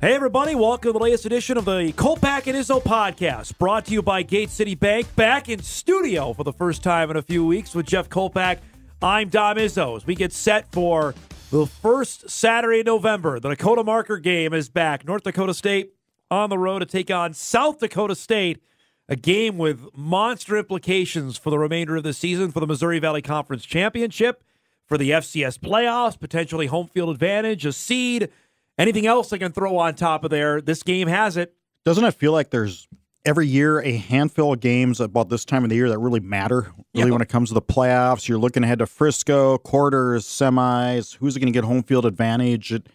Hey, everybody. Welcome to the latest edition of the Kolpak and Izzo podcast, brought to you by Gate City Bank, back in studio for the first time in a few weeks with Jeff Kolpak. I'm Dom Izzo. As we get set for the first Saturday in November, the Dakota Marker game is back. North Dakota State on the road to take on South Dakota State, a game with monster implications for the remainder of the season for the Missouri Valley Conference Championship, for the FCS playoffs, potentially home field advantage, a seed, anything else they can throw on top of there. This game has it. Doesn't it feel like there's every year a handful of games about this time of the year that really matter? Really, when it comes to the playoffs, you're looking ahead to Frisco, quarters, semis, who's going to get home field advantage. It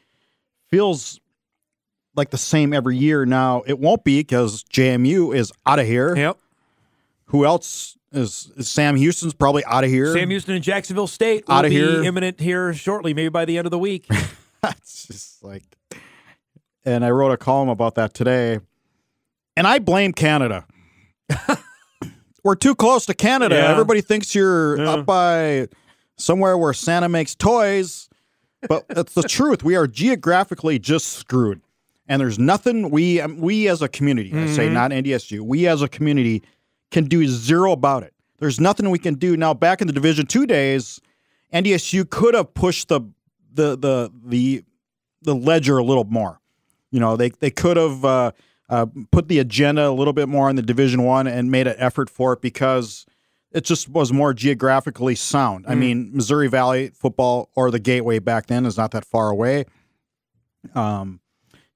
feels like the same every year. Now, it won't be because JMU is out of here. Yep. Who else is Sam Houston's probably out of here? Sam Houston and Jacksonville State will be imminent here shortly, maybe by the end of the week. It's just like, and I wrote a column about that today, and I blame Canada. We're too close to Canada. Yeah. Everybody thinks you're up by somewhere where Santa makes toys, but it's the truth. We are geographically just screwed, and there's nothing we as a community, I say not NDSU, we as a community can do zero about it. There's nothing we can do. Now, back in the Division II days, NDSU could have pushed the ledger a little more. You know, they could have put the agenda a little bit more on the Division I and made an effort for it because it just was more geographically sound. I mean, Missouri Valley football, or the Gateway back then, is not that far away.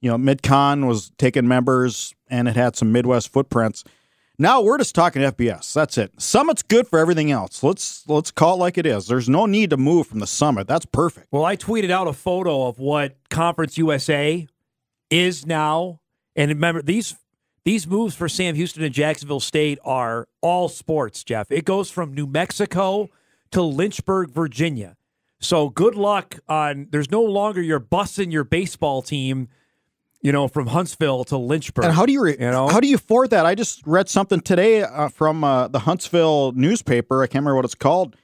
Mid-Con was taking members, and it had some Midwest footprints. Now we're just talking FBS. That's it. Summit's good for everything else. Let's call it like it is. There's no need to move from the Summit. That's perfect. Well, I tweeted out a photo of what Conference USA is now. And remember, these moves for Sam Houston and Jacksonville State are all sports, Jeff. It goes from New Mexico to Lynchburg, Virginia. So good luck on – there's no longer you're busing your baseball team – from Huntsville to Lynchburg. And how do you afford that? I just read something today from the Huntsville newspaper. I can't remember what it's called.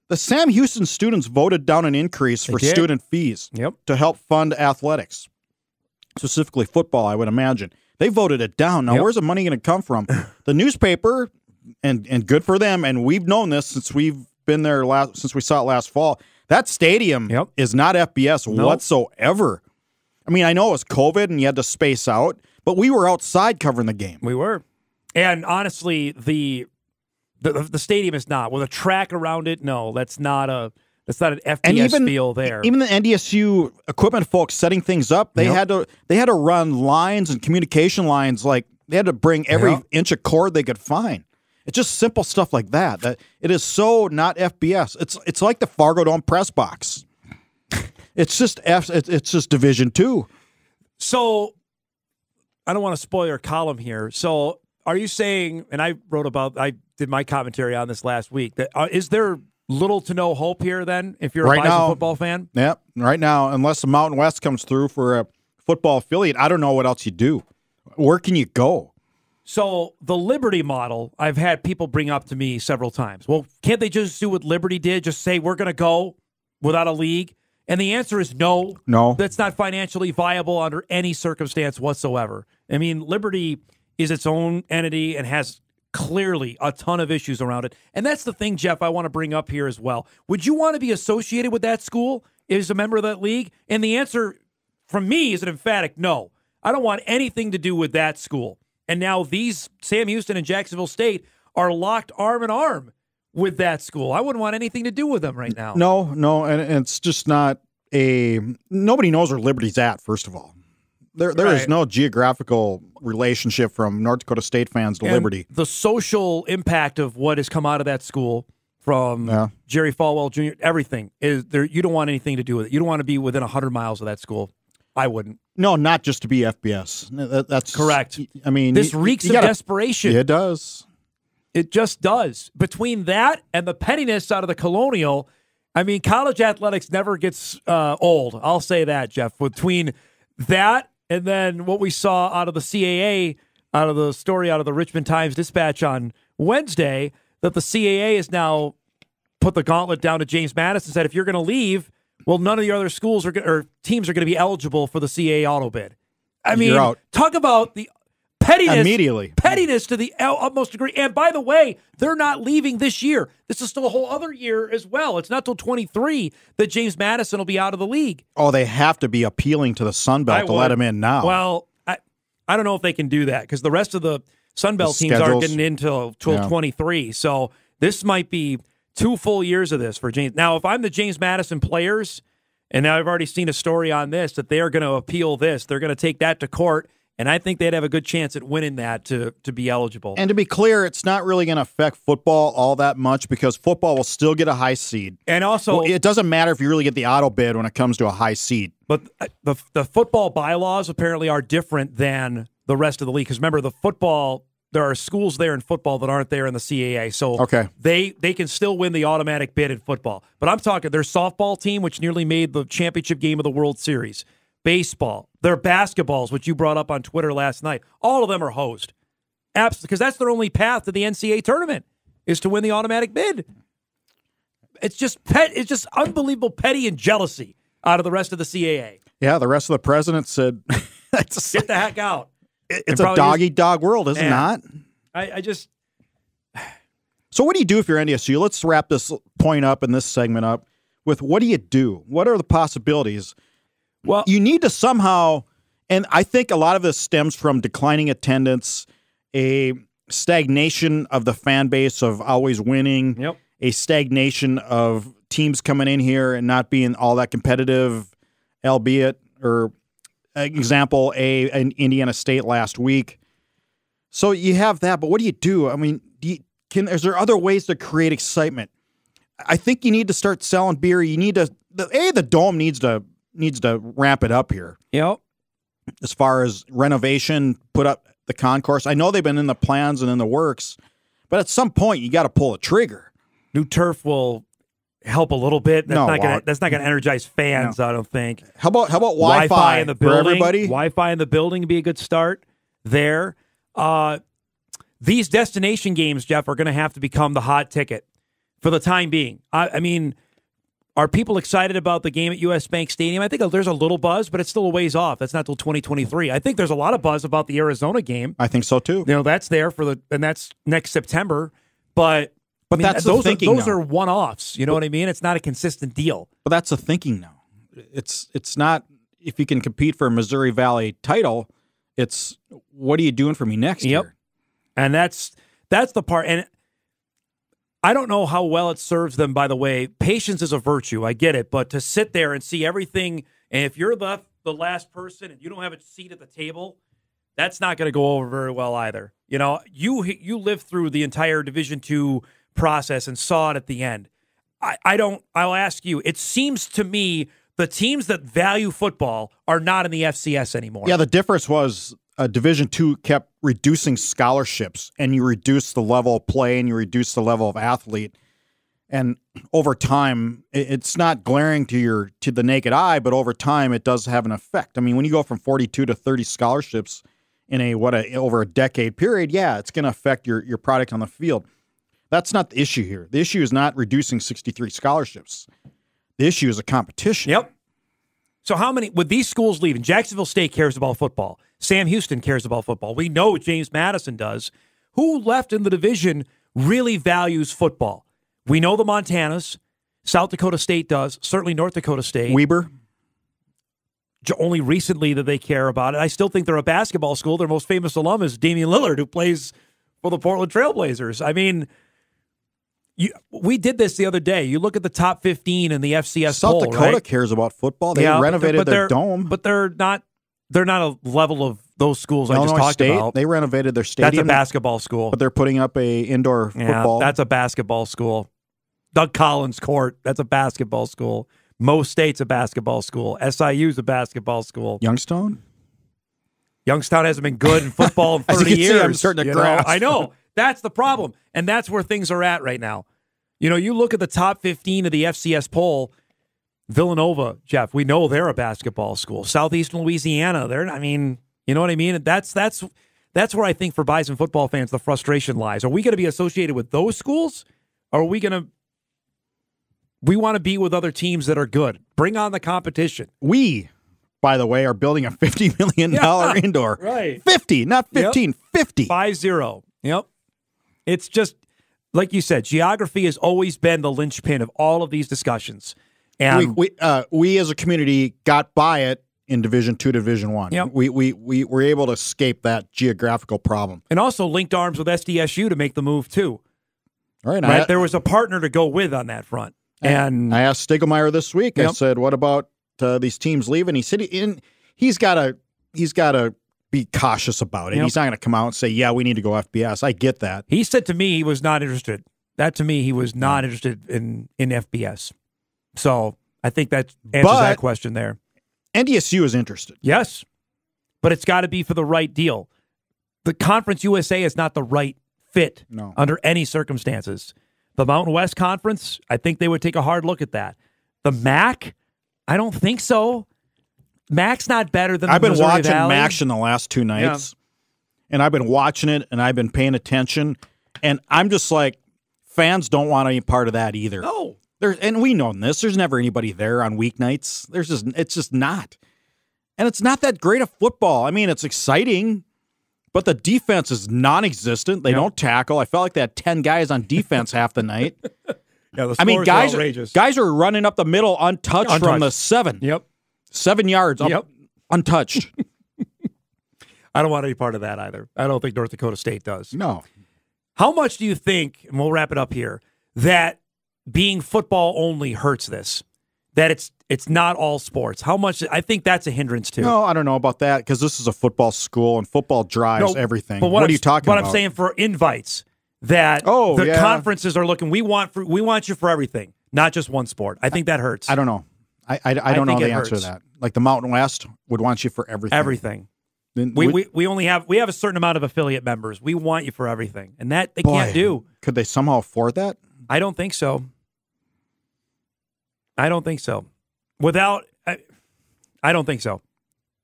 The Sam Houston students voted down an increase for student fees to help fund athletics, specifically football, I would imagine. They voted it down. Now, where's the money going to come from? The newspaper, and good for them, and we've known this since we've been there since we saw it last fall, that stadium is not FBS whatsoever. I mean, I know it was COVID and you had to space out, but we were outside covering the game. We were. And honestly, the stadium is not. With a track around it, no, that's not an FBS feel there. Even the NDSU equipment folks setting things up, they had to run lines and communication lines, like they had to bring every inch of cord they could find. It's just simple stuff like that. That it is so not FBS. It's like the Fargo Dome press box. It's just Division II. So, I don't want to spoil your column here. So, are you saying, and I did my commentary on this last week, that is there little to no hope here then, if you're a Bison football fan? Yeah, right now, unless the Mountain West comes through for a football affiliate, I don't know what else you do. Where can you go? So, the Liberty model, I've had people bring up to me several times. Well, can't they just do what Liberty did? Just say, we're going to go without a league? And the answer is no. No. That's not financially viable under any circumstance whatsoever. I mean, Liberty is its own entity and has clearly a ton of issues around it. And that's the thing, Jeff, I want to bring up here as well. Would you want to be associated with that school as a member of that league? And the answer from me is an emphatic no. I don't want anything to do with that school. And now these Sam Houston and Jacksonville State are locked arm in arm with that school. I wouldn't want anything to do with them right now. No, and it's just not nobody knows where Liberty's at, first of all. There is no geographical relationship from North Dakota State fans to Liberty. The social impact of what has come out of that school from Jerry Falwell Jr., everything, is there. You don't want anything to do with it. You don't want to be within 100 miles of that school. I wouldn't. No, not just to be FBS. That's correct. I mean, this reeks of desperation. It does. It just does. Between that and the pettiness out of the Colonial, I mean, college athletics never gets old. I'll say that, Jeff. Between that and then what we saw out of the CAA, out of the story out of the Richmond Times-Dispatch on Wednesday, that the CAA has now put the gauntlet down to James Madison and said, if you're going to leave, well, none of the other schools or teams are going to be eligible for the CAA auto bid. I mean, out. Talk about the pettiness. Immediately. Pettiness to the utmost degree. And by the way, they're not leaving this year. This is still a whole other year as well. It's not till 23 that James Madison will be out of the league. Oh, they have to be appealing to the Sun Belt to let him in now. Well, I don't know if they can do that because the rest of the Sun Belt teams aren't getting in till 23. So this might be 2 full years of this for James. Now, if I'm the James Madison players, and now I've already seen a story on this, that they are going to appeal this. They're going to take that to court, and I think they'd have a good chance at winning that to be eligible. And to be clear, it's not really going to affect football all that much because football will still get a high seed. And also, it doesn't matter if you really get the auto bid when it comes to a high seed. But the football bylaws apparently are different than the rest of the league. Because remember, there are schools there in football that aren't there in the CAA. So they can still win the automatic bid in football. But I'm talking their softball team, which nearly made the championship game of the World Series. Baseball, their basketballs, which you brought up on Twitter last night, all of them are hosed. Absolutely, because that's their only path to the NCAA tournament is to win the automatic bid. It's just unbelievable petty and jealousy out of the rest of the CAA. Yeah, the rest of the president said, "Get the heck out." It's a dog-eat-dog world, is it not? I just. So what do you do if you're NDSU? Let's wrap this point up and this segment up with what do you do? What are the possibilities? Well, you need to somehow, and I think a lot of this stems from declining attendance, a stagnation of the fan base of always winning, a stagnation of teams coming in here and not being all that competitive, albeit, or example, an Indiana State last week. So you have that, but what do you do? I mean, is there other ways to create excitement? I think you need to start selling beer. You need to, the Dome needs to ramp it up here. Yep. As far as renovation, put up the concourse. I know they've been in the plans and in the works, but at some point you got to pull a trigger. New turf will help a little bit. That's not gonna energize fans, I don't think. How about Wi-Fi in the building? For everybody? Wi-Fi in the building would be a good start there. These destination games, Jeff, are going to have to become the hot ticket for the time being. I mean, are people excited about the game at US Bank Stadium? I think there's a little buzz, but it's still a ways off. That's not till 2023. I think there's a lot of buzz about the Arizona game. I think so too. That's there and that's next September. But that's the thinking. Those are one-offs. You know what I mean? It's not a consistent deal. But that's the thinking now. It's not if you can compete for a Missouri Valley title. It's what are you doing for me next year? And that's the part. And I don't know how well it serves them, by the way. Patience is a virtue. I get it. But to sit there and see everything, and if you're the last person and you don't have a seat at the table, that's not going to go over very well either. You know, you lived through the entire Division II process and saw it at the end. I'll ask you, it seems to me the teams that value football are not in the FCS anymore. Yeah, the difference was Division II kept reducing scholarships, and you reduce the level of play, and you reduce the level of athlete. And over time, it's not glaring to the naked eye, but over time, it does have an effect. I mean, when you go from 42 to 30 scholarships in over a decade period, yeah, it's going to affect your product on the field. That's not the issue here. The issue is not reducing 63 scholarships. The issue is a competition. Yep. So how many, with these schools leaving, Jacksonville State cares about football. Sam Houston cares about football. We know James Madison does. Who left in the division really values football? We know the Montanas. South Dakota State does. Certainly North Dakota State. Weber. Only recently that they care about it. I still think they're a basketball school. Their most famous alum is Damian Lillard, who plays for the Portland Trailblazers. I mean, we did this the other day. You look at the top 15 in the FCS South poll, Dakota right? cares about football. They renovated their dome. But they're not a level of those schools I just talked State, about. They renovated their stadium. That's a basketball school. But they're putting up a indoor football. That's a basketball school. Doug Collins Court, that's a basketball school. Mo State's a basketball school. SIU's a basketball school. Youngstown hasn't been good in football in 30 years. I'm starting to grasp. I know. That's the problem. And that's where things are at right now. You know, you look at the top 15 of the FCS poll, Villanova, Jeff, we know they're a basketball school. Southeastern Louisiana, you know what I mean? That's where I think for Bison football fans the frustration lies. Are we going to be associated with those schools? Or are we want to be with other teams that are good? Bring on the competition. We by the way, are building a $50 million indoor. Right. 50, not 15, yep. 50. 50. Yep. It's just, like you said, geography has always been the linchpin of all of these discussions. And we as a community got by it in Division II, Division I. Yep. We were able to escape that geographical problem. And also linked arms with SDSU to make the move, too. Right. There was a partner to go with on that front. And I asked Stiglmeyer this week, yep. I said, what about these teams leaving? He said he's got to be cautious about it. Yep. He's not going to come out and say, yeah, we need to go FBS. I get that. He said to me he was not interested. That to me, he was not interested in FBS. So I think that answers that question there. NDSU is interested. Yes, but it's got to be for the right deal. The Conference USA is not the right fit under any circumstances. The Mountain West Conference, I think they would take a hard look at that. The MAC, I don't think so. MAC's not better than the Missouri Valley. I've been watching MAC in the last 2 nights, and I've been watching it, and I've been paying attention, and I'm just like, fans don't want any part of that either. No. And we know this. There's never anybody there on weeknights. It's just not. And it's not that great of football. I mean, it's exciting, but the defense is non-existent. They don't tackle. I felt like they had 10 guys on defense half the night. The scores are outrageous. Guys are running up the middle untouched from the 7. Yep. 7 yards up, untouched. I don't want any part of that either. I don't think North Dakota State does. No. How much do you think, and we'll wrap it up here, that being football only hurts this? That it's not all sports. How much? I think that's a hindrance too. No, I don't know about that because this is a football school and football drives everything. But what are you talking about? But I'm saying for invites that the conferences are looking. We want you for everything, not just one sport. I think that hurts. I don't know. I don't know the answer to that. Like the Mountain West would want you for everything. Everything. We have a certain amount of affiliate members. We want you for everything, and that they can't do. Could they somehow afford that? I don't think so. I don't think so. I don't think so.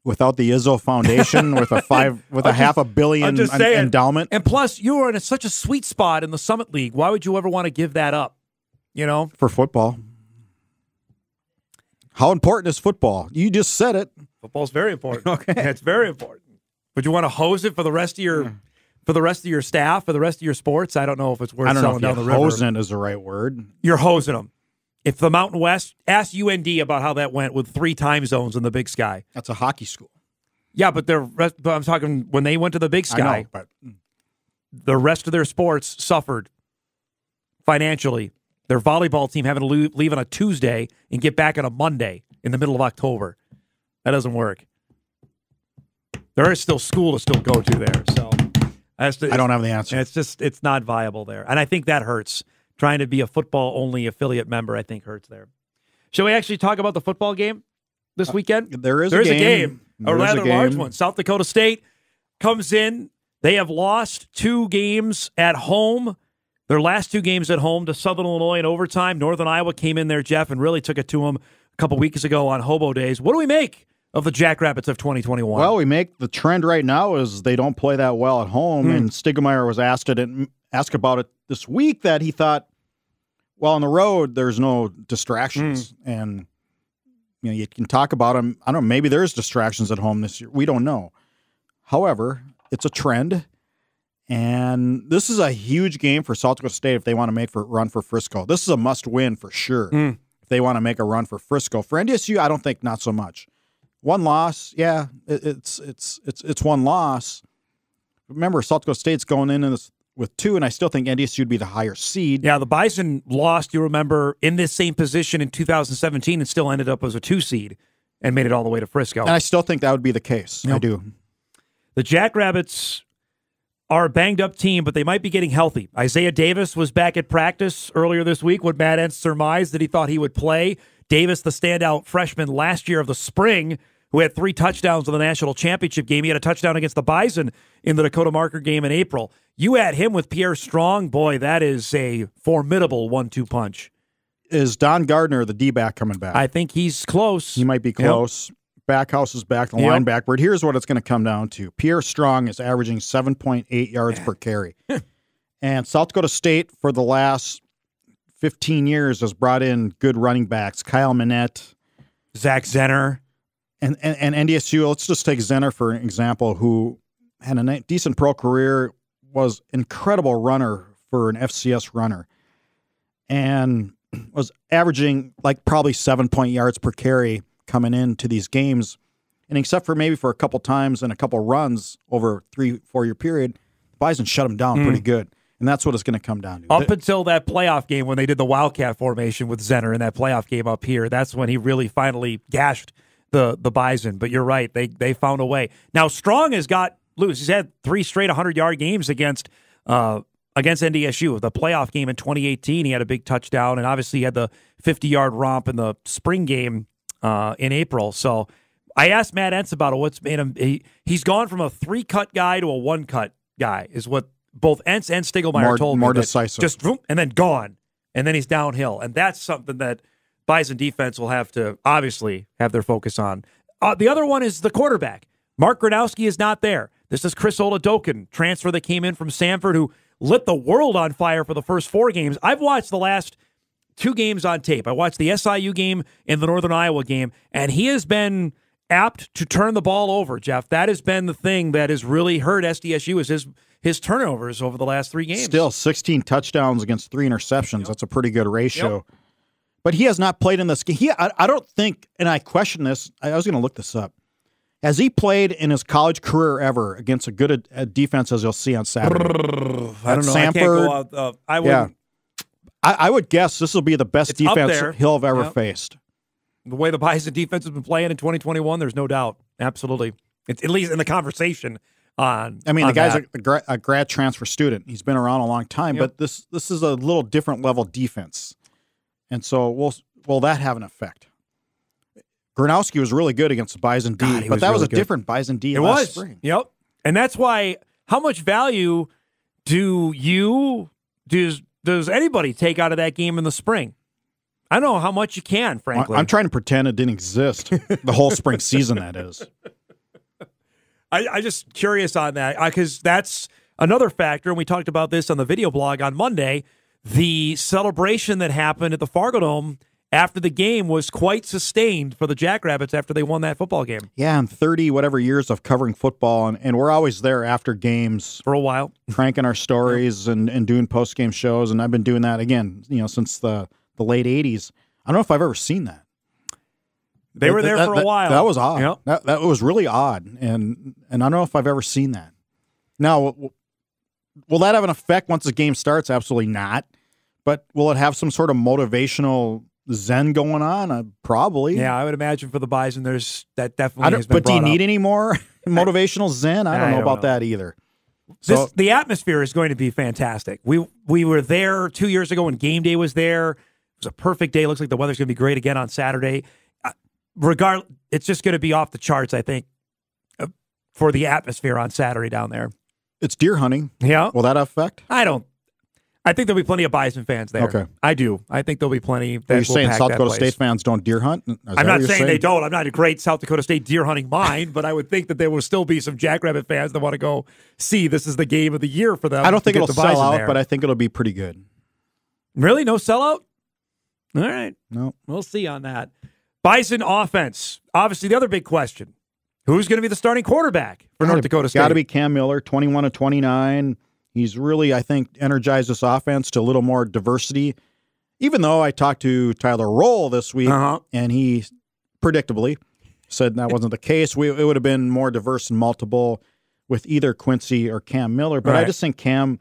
Without the Izzo Foundation, with a $500 million endowment, and plus you are in such a sweet spot in the Summit League. Why would you ever want to give that up? For football. How important is football? You just said it. Football's very important. Okay, it's very important. Would you want to hose it for the rest of your staff, for the rest of your sports? I don't know if it's worth selling down the river. Hosing is the right word. You're hosing them. If the Mountain West, ask UND about how that went with 3 time zones in the Big Sky. That's a hockey school. Yeah, but I'm talking when they went to the Big Sky. I know, but the rest of their sports suffered financially. Their volleyball team having to leave on a Tuesday and get back on a Monday in the middle of October. That doesn't work. There is still school to still go to there. So I don't have the answer. It's not viable there. And I think that hurts. Trying to be a football-only affiliate member, I think, hurts there. Shall we actually talk about the football game this weekend? There is a game. A rather large one. South Dakota State comes in. They have lost 2 games at home. Their last 2 games at home to Southern Illinois in overtime. Northern Iowa came in there, Jeff, and really took it to them a couple weeks ago on Hobo Days. What do we make of the Jackrabbits of 2021? Well, we make the trend right now is they don't play that well at home, and Stiglmeyer was asked about it this week that he thought, well, on the road, there's no distractions. And, you can talk about them. I don't know, maybe there's distractions at home this year. We don't know. However, it's a trend. And this is a huge game for South Dakota State if they want to make run for Frisco. This is a must-win for sure if they want to make a run for Frisco. For NDSU, I don't think not so much. 1 loss, yeah, it's 1 loss. Remember, South Dakota State's going in this with 2, and I still think NDSU would be the higher seed. Yeah, the Bison lost, you remember, in this same position in 2017 and still ended up as a 2 seed and made it all the way to Frisco. And I still think that would be the case. Yep. I do. The Jackrabbits are a banged-up team, but they might be getting healthy. Isaiah Davis was back at practice earlier this week when Matt Entz surmised that he thought he would play. Davis, the standout freshman last year of the spring, who had 3 touchdowns in the national championship game. He had a touchdown against the Bison in the Dakota Marker game in April. You add him with Pierre Strong, boy, that is a formidable 1-2 punch. Is Don Gardner, the D-back, coming back? I think he's close. He might be close. Yep. Backhouse is back, the linebacker. But here's what it's going to come down to. Pierre Strong is averaging 7.8 yards per carry. And South Dakota State, for the last 15 years, has brought in good running backs. Kyle Minette. Zach Zenner. And NDSU, let's just take Zenner for an example, who had a decent pro career, was incredible runner for an FCS runner, and was averaging like probably 7-point yards per carry coming into these games. And except for maybe for a couple times and a couple runs over a 3-4 year period, Bison shut him down pretty good. And that's what it's going to come down to. Up until that playoff game when they did the Wildcat formation with Zenner in that playoff game up here, that's when he really finally gashed the Bison. But you're right, they found a way. Now Strong has got loose. He's had 3 straight 100-yard games against NDSU. The playoff game in 2018, he had a big touchdown, and obviously he had the 50-yard romp in the spring game in April. So I asked Matt Entz about it. What's made him? He's gone from a 3-cut guy to a 1-cut guy, is what both Entz and Stiegelmeier told me. More decisive. Just boom, and then gone, and then he's downhill. And that's something that Bison defense will have to obviously have their focus on. The other one is the quarterback. Mark Gronowski is not there. This is Chris Oladokin, transfer that came in from Samford, who lit the world on fire for the first 4 games. I've watched the last 2 games on tape. I watched the SIU game and the Northern Iowa game, and he has been apt to turn the ball over, Jeff. That has been the thing that has really hurt SDSU, is his turnovers over the last 3 games. Still 16 touchdowns against 3 interceptions. Yep. That's a pretty good ratio. Yep. But he has not played in this game. I don't think, and I question this, I was going to look this up. Has he played in his college career ever against a good defense as you'll see on Saturday? I don't know. Samford, I can't go out. I would. Yeah. I would guess this will be the best defense he'll have ever faced. The way the Bison defense has been playing in 2021, there's no doubt. Absolutely. It's at least in the conversation on. I mean, the guy's a grad transfer student. He's been around a long time, but this is a little different level defense. And so will that have an effect? Gronowski was really good against the Bison D, but that was a different Bison D last spring. Yep. And that's why, how much value does anybody take out of that game in the spring? I don't know how much you can, frankly. I'm trying to pretend it didn't exist. The whole spring season, that is. I'm just curious on that, because that's another factor, and we talked about this on the video blog on Monday. The celebration that happened at the Fargo Dome after the game was quite sustained for the Jackrabbits after they won that football game. Yeah, and 30-whatever years of covering football, and we're always there after games. For a while. Cranking our stories and doing post-game shows, and I've been doing that, again, since the late 80s. I don't know if I've ever seen that. They were there for a while. That was odd. Yep. That was really odd, and I don't know if I've ever seen that. Now, will that have an effect once the game starts? Absolutely not. But will it have some sort of motivational zen going on? Probably. Yeah, I would imagine for the Bison, there's that definitely has been But do you need up. any more motivational zen? I don't know about that either. So, the atmosphere is going to be fantastic. We were there 2 years ago when game day was there. It was a perfect day. Looks like the weather's going to be great again on Saturday. It's just going to be off the charts, I think, for the atmosphere on Saturday down there. It's deer hunting. Yeah. Will that affect? I think there'll be plenty of Bison fans there. Okay. I do. I think there'll be plenty. That Are you saying South Dakota State fans don't deer hunt? I'm not saying they don't. I'm not a great South Dakota State deer hunting mind, but I would think that there will still be some Jackrabbit fans that want to go see this is the game of the year for them. I don't think it'll sell out, but I think it'll be pretty good. Really? No sellout? All right. No. We'll see on that. Bison offense. Obviously, the other big question. Who's going to be the starting quarterback for North Dakota State? Got to be Cam Miller, 21-29. He's really, I think, energized this offense to a little more diversity. Even though I talked to Tyler Roll this week, and he predictably said that wasn't the case. It would have been more diverse and multiple with either Quincy or Cam Miller. But I just think Cam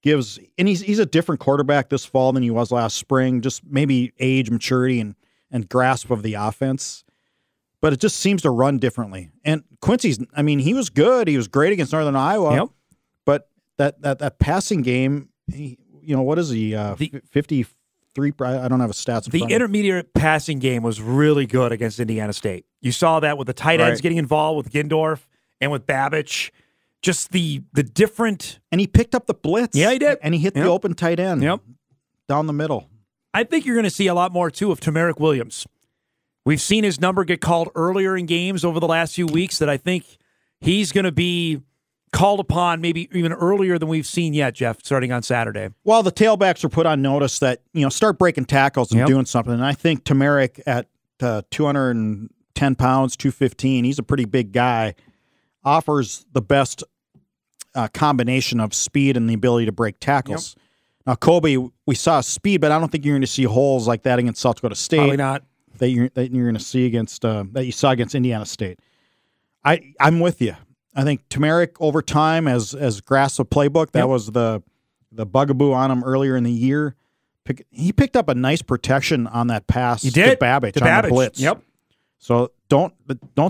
gives, and he's a different quarterback this fall than he was last spring, just maybe age, maturity, and grasp of the offense. But it just seems to run differently. And Quincy's, I mean, he was good. He was great against Northern Iowa. Yep. But that passing game, what is he? 53. I don't have a stats. The intermediate passing game was really good against Indiana State. You saw that with the tight ends getting involved with Gindorf and with Babbage. Just the different. And he picked up the blitz. Yeah, he did. And he hit the open tight end. Yep. Down the middle. I think you're going to see a lot more, too, of Tamarick Williams. We've seen his number get called earlier in games over the last few weeks that I think he's going to be called upon maybe even earlier than we've seen yet, Jeff, starting on Saturday. Well, the tailbacks were put on notice that, start breaking tackles and doing something. And I think Tamarick at 230 210 pounds, 215. He's a pretty big guy. Offers the best combination of speed and the ability to break tackles. Yep. Now, Kobe, we saw speed, but I don't think you're going to see holes like that against South Dakota State. Probably not. That you're going to see against that you saw against Indiana State. I'm with you. I think Turmeric over time as grasped the playbook. That was the bugaboo on him earlier in the year. He picked up a nice protection on that pass. He did. To Babbage on the blitz. Yep. So don't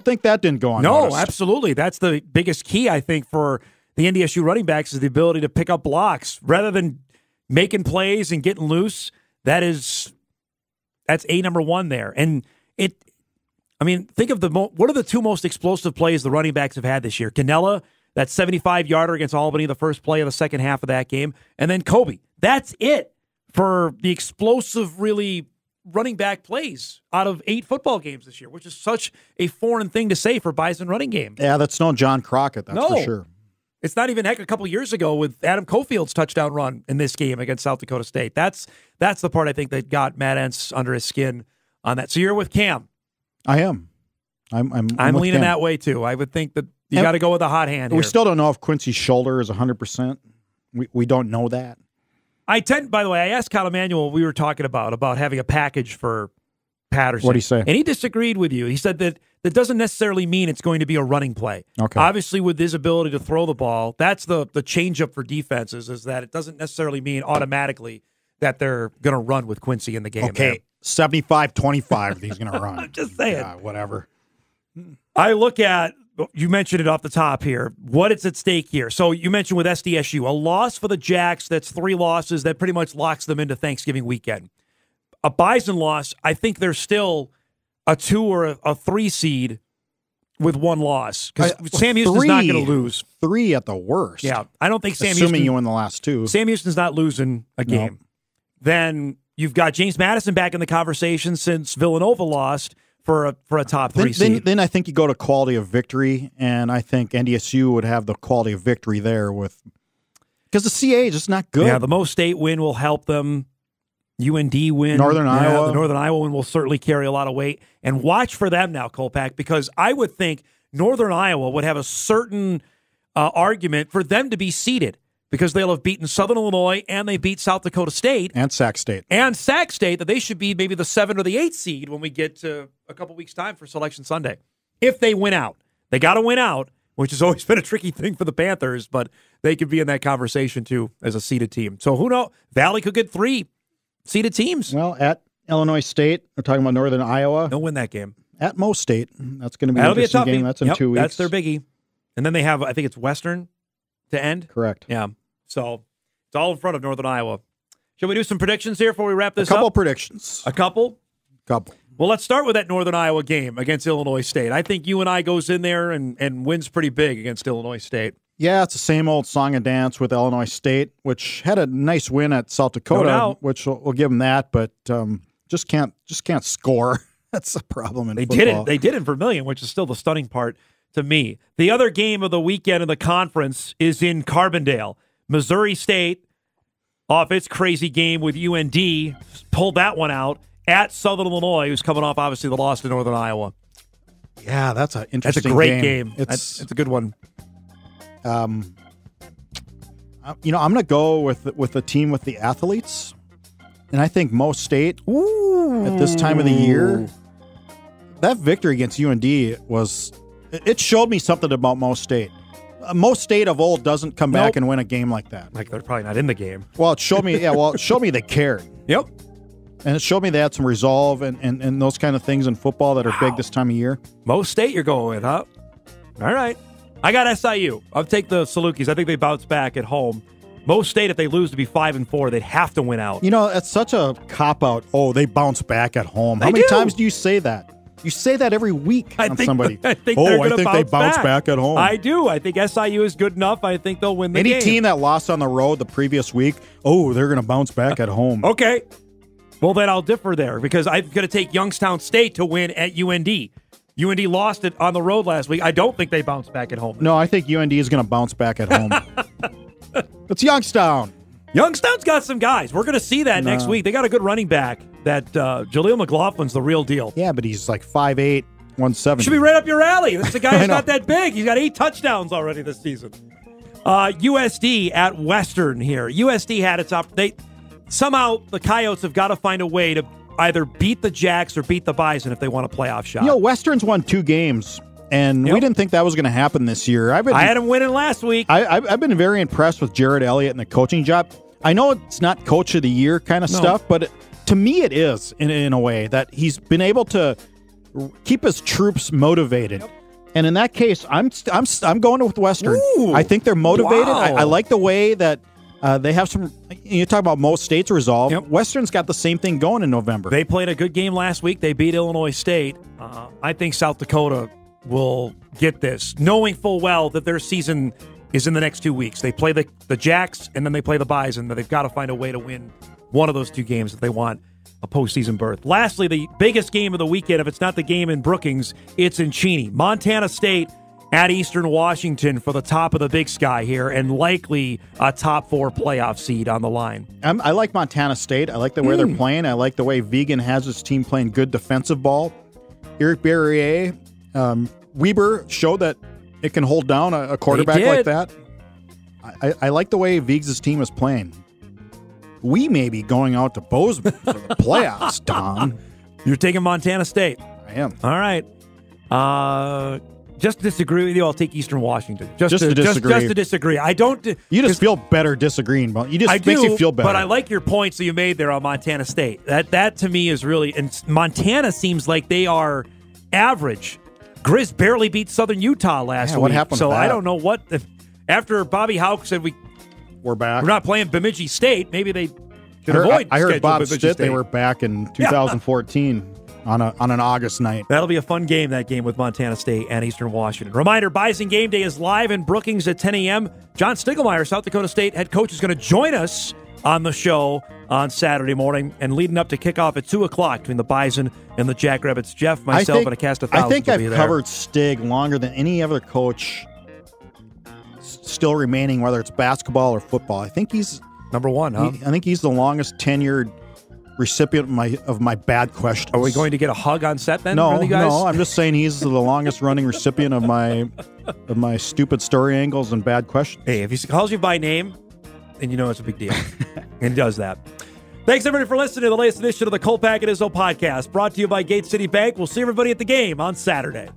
think that didn't go unnoticed. No, absolutely. That's the biggest key, I think, for the NDSU running backs is the ability to pick up blocks rather than making plays and getting loose. That's number one there. And think of what are the two most explosive plays the running backs have had this year? Canella, that 75-yarder against Albany, the first play of the second half of that game, and then Kobe. That's it for the explosive, really running back plays out of 8 football games this year, which is such a foreign thing to say for Bison running game. Yeah, that's no John Crockett, that's for sure. It's not even, a couple years ago with Adam Cofield's touchdown run in this game against South Dakota State. That's the part I think that got Matt Entz under his skin on that. So you're with Cam. I am. I'm leaning Cam. that way too. I would think that you got to go with a hot hand here. We still don't know if Quincy's shoulder is 100%. We don't know that. By the way, I asked Kyle Emanuel, we were talking about having a package for Patterson. What did he say? And he disagreed with you. He said that doesn't necessarily mean it's going to be a running play. Okay. Obviously, with his ability to throw the ball, that's the change-up for defenses, is that it doesn't necessarily mean automatically that they're going to run with Quincy in the game. Okay, 75-25 he's going to run. I'm just saying. Yeah, whatever. I look at, you mentioned it off the top here, what is at stake here. So you mentioned with SDSU, a loss for the Jacks, that's 3 losses, that pretty much locks them into Thanksgiving weekend. A Bison loss, I think they're still a 2 or a 3 seed with 1 loss. Because Sam Houston's not going to lose. 3 at the worst. Yeah, I don't think Sam Houston... Assuming Houston... you win the last 2. Sam Houston's not losing a game. No. Then you've got James Madison back in the conversation since Villanova lost for a top 3 seed. Then I think you go to quality of victory, and I think NDSU would have the quality of victory there because the CA is just not good. Yeah, the Mo State win will help them. UND win. Northern Iowa. The Northern Iowa win will certainly carry a lot of weight. And watch for them now, Kolpak, because I would think Northern Iowa would have a certain argument for them to be seeded because they'll have beaten Southern Illinois and they beat South Dakota State. And Sac State. That they should be maybe the 7 or the 8 seed when we get to a couple weeks' time for Selection Sunday. If they win out. They got to win out, which has always been a tricky thing for the Panthers, but they could be in that conversation too as a seeded team. So who knows? Valley could get 3 seeded teams. Well, at Illinois State, we're talking about Northern Iowa. They'll win that game. At Mo State, that's going to be an interesting game. That's in 2 weeks. That's their biggie. And then they have, I think it's Western to end. Correct. Yeah. So it's all in front of Northern Iowa. Shall we do some predictions here before we wrap this up? A couple predictions. A couple? Couple. Well, let's start with that Northern Iowa game against Illinois State. I think UNI goes in there and wins pretty big against Illinois State. Yeah, it's the same old song and dance with Illinois State, which had a nice win at South Dakota, which we'll give them that, but just can't score. That's the problem in football. They did in Vermillion, which is still the stunning part to me. The other game of the weekend in the conference is in Carbondale. Missouri State, off its crazy game with UND, pulled that one out at Southern Illinois, who's coming off, obviously, the loss to Northern Iowa. Yeah, that's an interesting game. That's a great game. It's a good one. I'm going to go with the team with the athletes, and I think Mo State at this time of the year, that victory against UND it showed me something about Mo State. Mo State of old doesn't come back and win a game like that. Like they're probably not in the game. Well, it showed me. Yeah, it showed me they cared. Yep. And it showed me they had some resolve and those kind of things in football that are big this time of year. Mo State you're going with, huh? All right. I got SIU. I'll take the Salukis. I think they bounce back at home. Mo State, if they lose to be 5-4, they'd have to win out. It's such a cop-out. Oh, they bounce back at home. How many times do you say that? You say that every week on somebody. I think they bounce back at home. I do. I think SIU is good enough. I think they'll win the game. Any team that lost on the road the previous week, they're going to bounce back at home. Okay. Well, then I'll differ there because I'm going to take Youngstown State to win at UND. UND lost it on the road last week. I don't think they bounce back at home. No, I think UND is going to bounce back at home. It's Youngstown. Youngstown's got some guys. We're going to see that next week. They got a good running back. That Jaleel McLaughlin's the real deal. Yeah, but he's like 5'8", 170. Should be right up your alley. This is a guy who's not that big. He's got 8 touchdowns already this season. USD at Western here. USD had its somehow the Coyotes have got to find a way to either beat the Jacks or beat the Bison if they want a playoff shot. Western's won 2 games, and we didn't think that was going to happen this year. I had him winning last week. I've been very impressed with Jared Elliott and the coaching job. I know it's not coach of the year kind of stuff, but to me it is in a way that he's been able to keep his troops motivated. Yep. And in that case, I'm going with Western. Ooh, I think they're motivated. wow. I like the way that they have some. You talk about most states resolved. Yep. Western's got the same thing going in November. They played a good game last week. They beat Illinois State. I think South Dakota will get this, knowing full well that their season is in the next 2 weeks. They play the Jacks, and then they play the Bison. They've got to find a way to win one of those 2 games if they want a postseason berth. Lastly, the biggest game of the weekend, if it's not the game in Brookings, it's in Cheney. Montana State at Eastern Washington for the top of the Big Sky here, and likely a top 4 playoff seed on the line. I like Montana State. I like the way they're playing. I like the way Vegan has his team playing good defensive ball. Eric Berrier, Weber showed that it can hold down a quarterback like that. I like the way Viggs' team is playing. We may be going out to Bozeman for the playoffs, Don. You're taking Montana State. I am. All right. Just to disagree with you, I'll take Eastern Washington. Just to disagree. Just to disagree. I don't. You just feel better disagreeing, but makes you feel better. But I like your points that you made there on Montana State. That to me is really, and Montana seems like they are average. Grizz barely beat Southern Utah last week. What happened? So to that? I don't know what. After Bobby Houck said we're back, we're not playing Bemidji State. Maybe they could avoid. I heard Bob Bemidji Stitt. They were back in 2014 on an August night. That'll be a fun game. That game with Montana State and Eastern Washington. Reminder: Bison Game Day is live in Brookings at 10 a.m. John Stiglmeyer, South Dakota State head coach, is going to join us on the show on Saturday morning and leading up to kickoff at 2 o'clock between the Bison and the Jackrabbits. Jeff, myself, and a cast of thousands. I think I've covered Stig longer than any other coach still remaining, whether it's basketball or football. I think he's number one. Huh? I think he's the longest tenured recipient of my bad questions. Are we going to get a hug on set then? No, from you guys? no. I'm just saying he's the longest running recipient of my stupid story angles and bad questions. Hey, if he calls you by name, then you know it's a big deal, and he does that. Thanks everybody for listening to the latest edition of the Kolpak and Izzo podcast, brought to you by Gate City Bank. We'll see everybody at the game on Saturday.